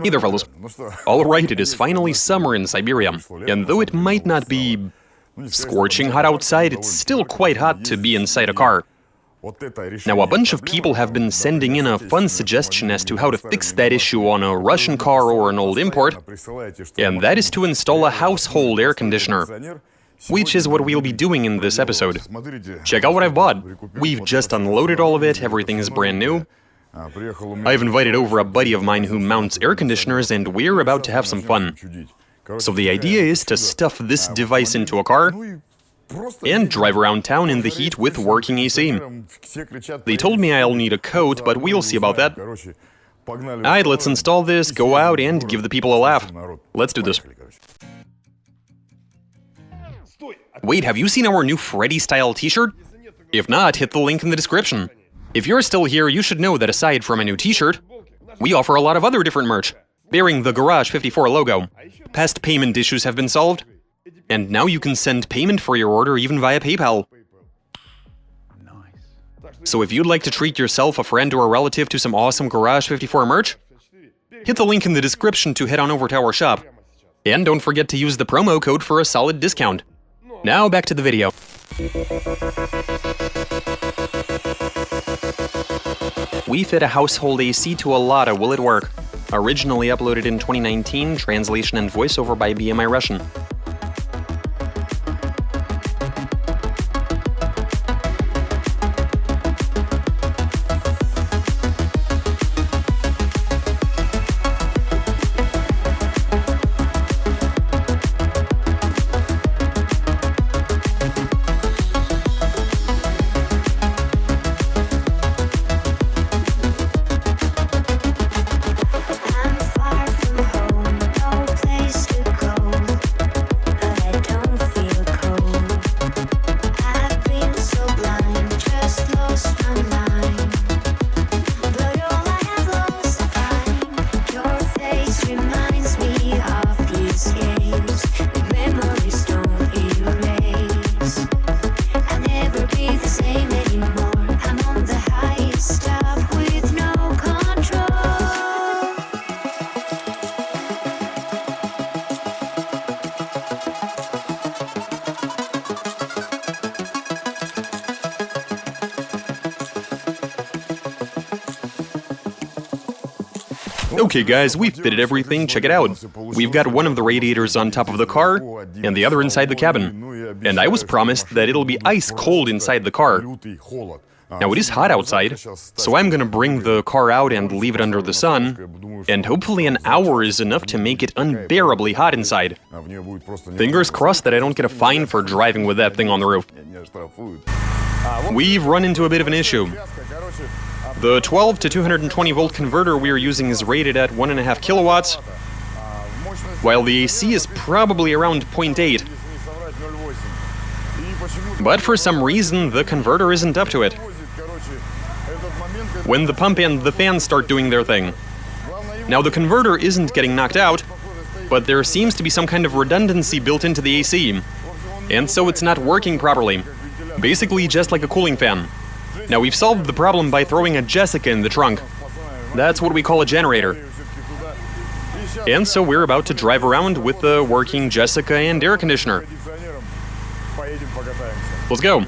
Hey there, fellas. Alright, it is finally summer in Siberia, and though it might not be scorching hot outside, it's still quite hot to be inside a car. Now, a bunch of people have been sending in a fun suggestion as to how to fix that issue on a Russian car or an old import, and that is to install a household air conditioner, which is what we'll be doing in this episode. Check out what I've bought. We've just unloaded all of it, everything is brand new. I've invited over a buddy of mine who mounts air conditioners, and we're about to have some fun. So the idea is to stuff this device into a car and drive around town in the heat with working AC. They told me I'll need a coat, but we'll see about that. Alright, let's install this, go out, and give the people a laugh. Let's do this. Wait, have you seen our new Freddy-style t-shirt? If not, hit the link in the description. If you're still here, you should know that aside from a new t-shirt, we offer a lot of other different merch, bearing the Garage 54 logo. Past payment issues have been solved, and now you can send payment for your order even via PayPal. So if you'd like to treat yourself, a friend, or a relative to some awesome Garage 54 merch, hit the link in the description to head on over to our shop. And don't forget to use the promo code for a solid discount. Now back to the video. We fit a household AC to a Lada. Will it work? Originally uploaded in 2019, translation and voiceover by BMI Russian. Okay guys, we've fitted everything, check it out. We've got one of the radiators on top of the car, and the other inside the cabin. And I was promised that it'll be ice cold inside the car. Now it is hot outside, so I'm gonna bring the car out and leave it under the sun, and hopefully an hour is enough to make it unbearably hot inside. Fingers crossed that I don't get a fine for driving with that thing on the roof. We've run into a bit of an issue. The 12 to 220 volt converter we're using is rated at 1.5 kilowatts, while the AC is probably around 0.8. But for some reason, the converter isn't up to it. When the pump and the fan start doing their thing. Now the converter isn't getting knocked out, but there seems to be some kind of redundancy built into the AC, and so it's not working properly. Basically just like a cooling fan. Now we've solved the problem by throwing a Jessica in the trunk. That's what we call a generator. And so we're about to drive around with the working Jessica and air conditioner. Let's go.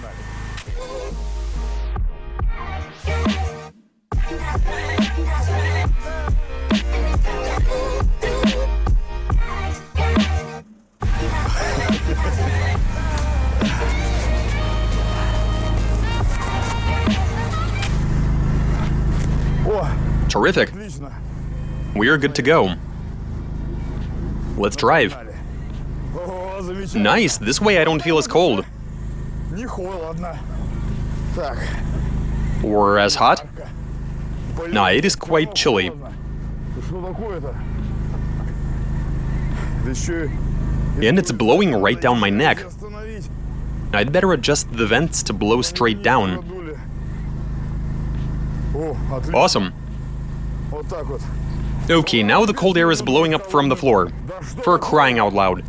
Terrific. We're good to go. Let's drive. Nice, this way I don't feel as cold. Or as hot? Nah, it is quite chilly. And it's blowing right down my neck. I'd better adjust the vents to blow straight down. Awesome. Okay, now the cold air is blowing up from the floor. For crying out loud.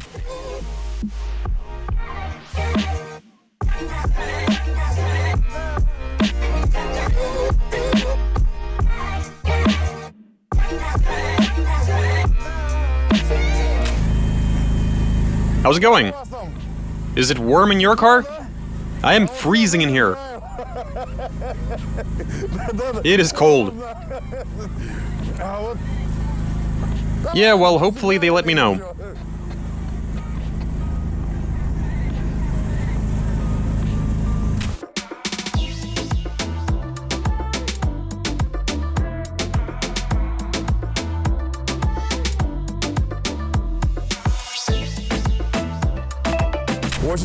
How's it going? Is it warm in your car? I am freezing in here. It is cold. Yeah, well, hopefully they let me know.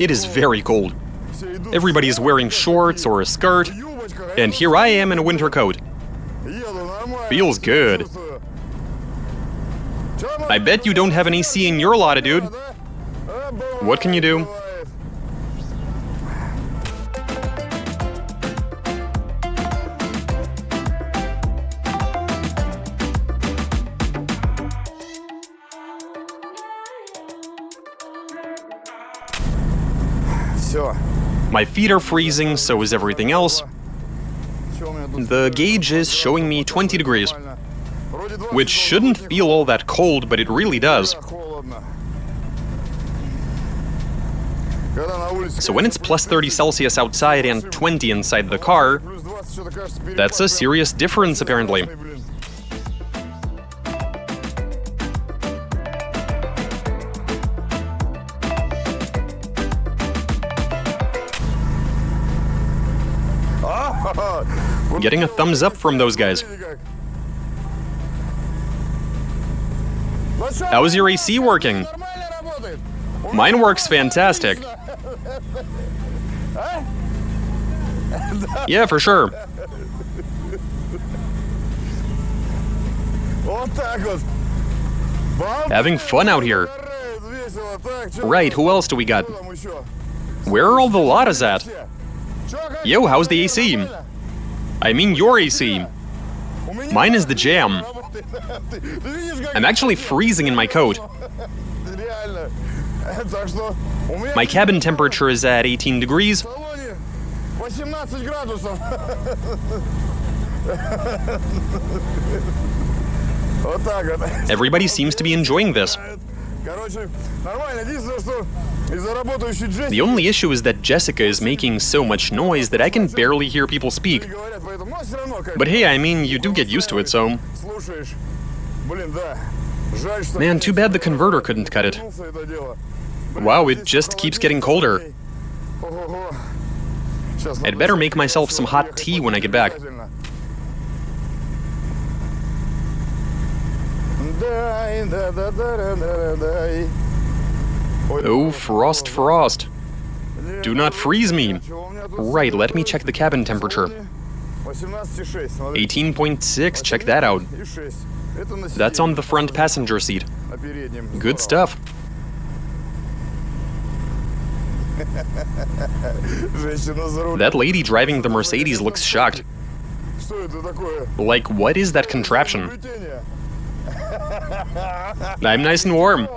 It is very cold. Everybody is wearing shorts or a skirt, and here I am in a winter coat. Feels good. I bet you don't have an AC in your Lada, dude. What can you do? My feet are freezing, so is everything else. The gauge is showing me 20 degrees, which shouldn't feel all that cold, but it really does. So when it's plus 30 Celsius outside and 20 inside the car, that's a serious difference, apparently. Getting a thumbs up from those guys. How's your AC working? Mine works fantastic. Yeah, for sure. Having fun out here. Right, who else do we got? Where are all the Ladas at? Yo, how's the AC? I mean your AC. Mine is the jam. I'm actually freezing in my coat. My cabin temperature is at 18 degrees. Everybody seems to be enjoying this. The only issue is that Jessica is making so much noise that I can barely hear people speak. But hey, I mean, you do get used to it, so... Man, too bad the converter couldn't cut it. Wow, it just keeps getting colder. I'd better make myself some hot tea when I get back. Oh, frost, frost. Do not freeze me. Right, let me check the cabin temperature. 18.6, check that out. That's on the front passenger seat. Good stuff. That lady driving the Mercedes looks shocked. Like, what is that contraption? I'm nice and warm.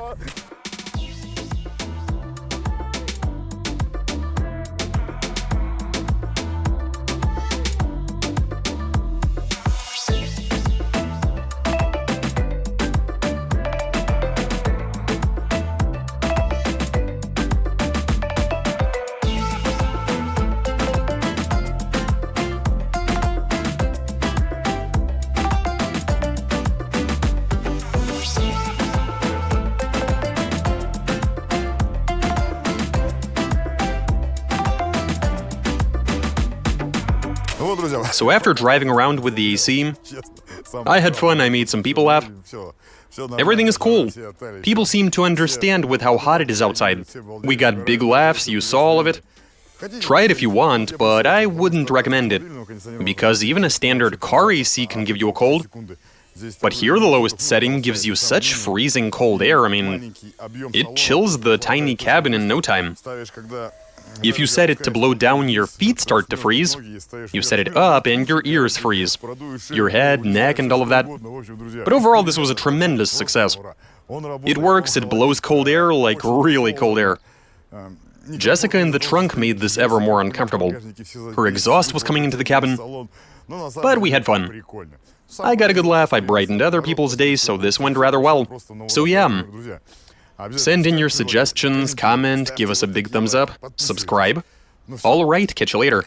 So after driving around with the AC, I had fun, I made some people laugh. Everything is cool. People seem to understand with how hot it is outside. We got big laughs, you saw all of it. Try it if you want, but I wouldn't recommend it, because even a standard car AC can give you a cold. But here the lowest setting gives you such freezing cold air, I mean, it chills the tiny cabin in no time. If you set it to blow down, your feet start to freeze. You set it up and your ears freeze. Your head, neck, and all of that. But overall, this was a tremendous success. It works, it blows cold air, like really cold air. Jessica in the trunk made this ever more uncomfortable. Her exhaust was coming into the cabin, but we had fun. I got a good laugh, I brightened other people's days, so this went rather well. So yeah, Send in your suggestions, comment, give us a big thumbs up, subscribe. All right, catch you later.